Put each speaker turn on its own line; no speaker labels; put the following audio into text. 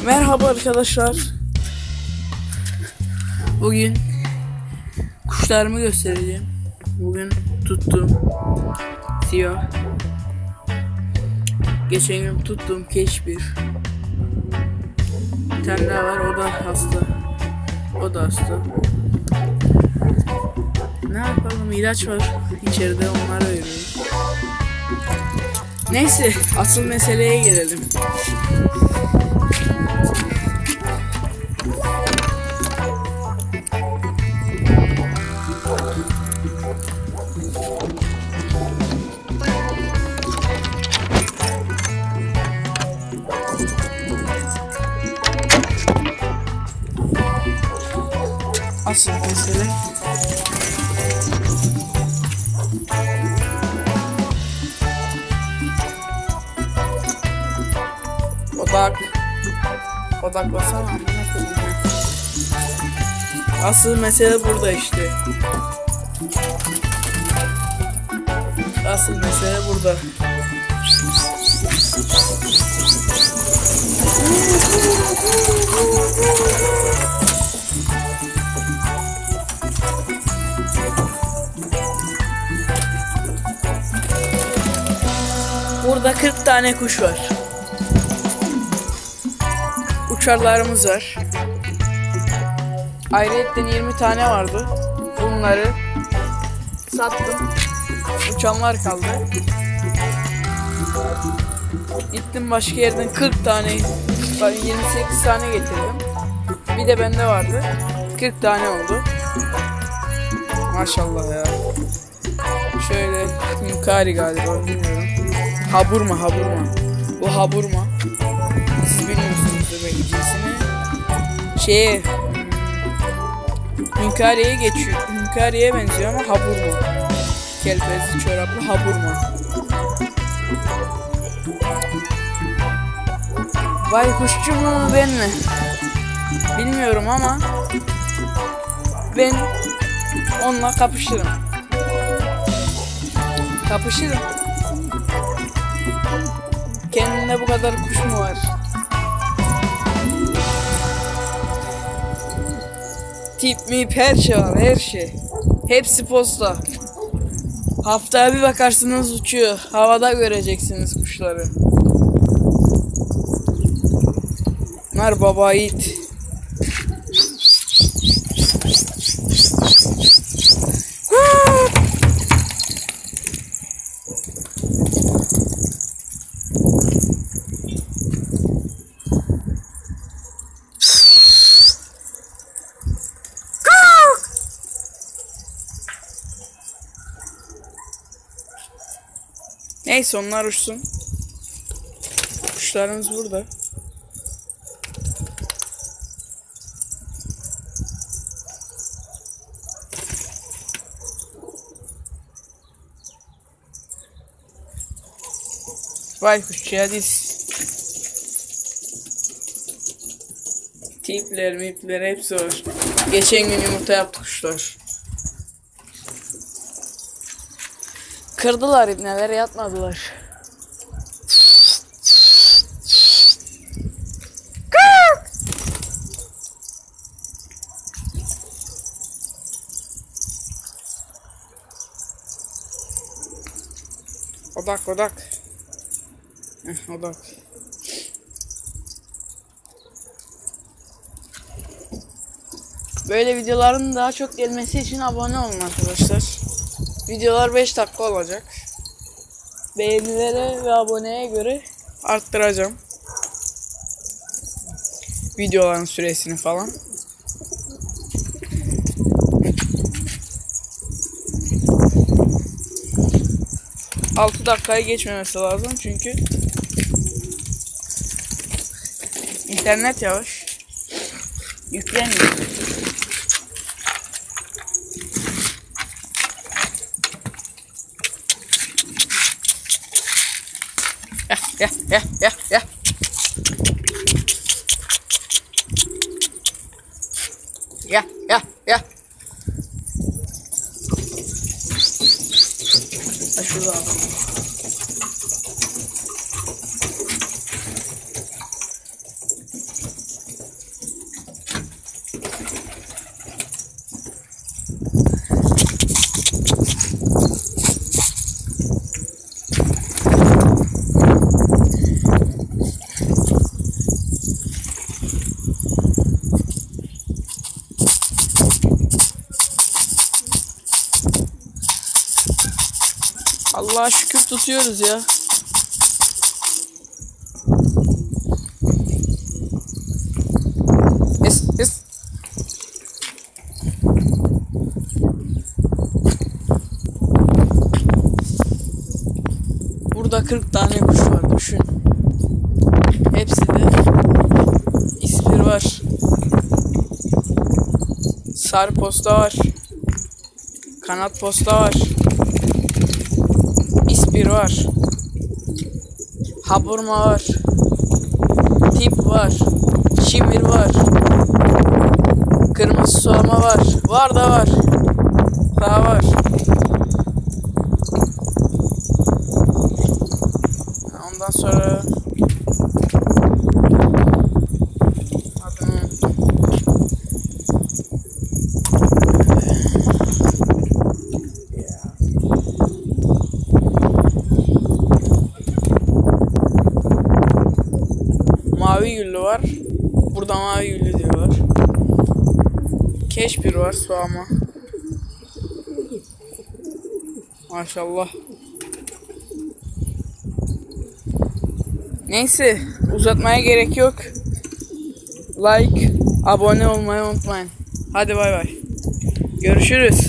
Merhaba arkadaşlar. Bugün kuşlarımı göstereceğim. Bugün tuttuğum siyah. Geçen gün tuttuğum keş bir tane daha var, o da hasta. O da hasta. Ne yapalım, ilaç var içeride, onları veriyorum. Neyse, asıl meseleye gelelim. Asıl mesele odaklasana. Asıl mesele burada işte. Asıl mesele burada. Burada 40 tane kuş var. Uçarlarımız var. Ayrıyetten 20 tane vardı. Bunları sattım. Uçanlar kaldı. Gittim başka yerden 40 tane, 28 tane getirdim. Bir de bende vardı. 40 tane oldu. Maşallah ya. Şöyle Hünkari galiba, bilmiyorum. Haburma. Bu haburma. Siz bilmiyorsunuzdur belki cinsini. Hünkari'ye geçiyor. Hünkari'ye benziyor ama haburma. Kelpezli çoraplı haburma. Baykuşçu mu ben mi? Bilmiyorum ama ben onunla kapışırım. Kendinde bu kadar kuş mu var? Tip mip her şey var, her şey. Hepsi posta. Haftaya bir bakarsınız uçuyor. Havada göreceksiniz kuşları. Bunlar baba yiğit. Neyse, onlar uçsun. Kuşlarımız burada. Baykuşçuya diz. Tipler, mipler hepsi var. Geçen gün yumurta yaptı kuşlar. Kırdılar ibneler, yatmadılar. Odak. Odak. Böyle videoların daha çok gelmesi için abone olun arkadaşlar. Videolar 5 dakika olacak. Beğenilere ve aboneye göre arttıracağım videoların süresini falan. Altı dakikayı geçmemesi lazım çünkü internet yavaş, yükleniyor. Ya. Şurada. Allah'a şükür tutuyoruz ya. Es. Burada 40 tane kuş var, düşün. Hepsi de ispir var. Sarı posta var. Kanat posta var. İspir var. Haburma var. Tip var. Şimir var. Kırmızı soğama var. Var da var. Daha var. Ondan sonra mavi güllü var. Burada mavi güllü diyorlar. Keşpir var, soğama. Maşallah. Neyse, uzatmaya gerek yok. Like, abone olmayı unutmayın. Hadi bay bay. Görüşürüz.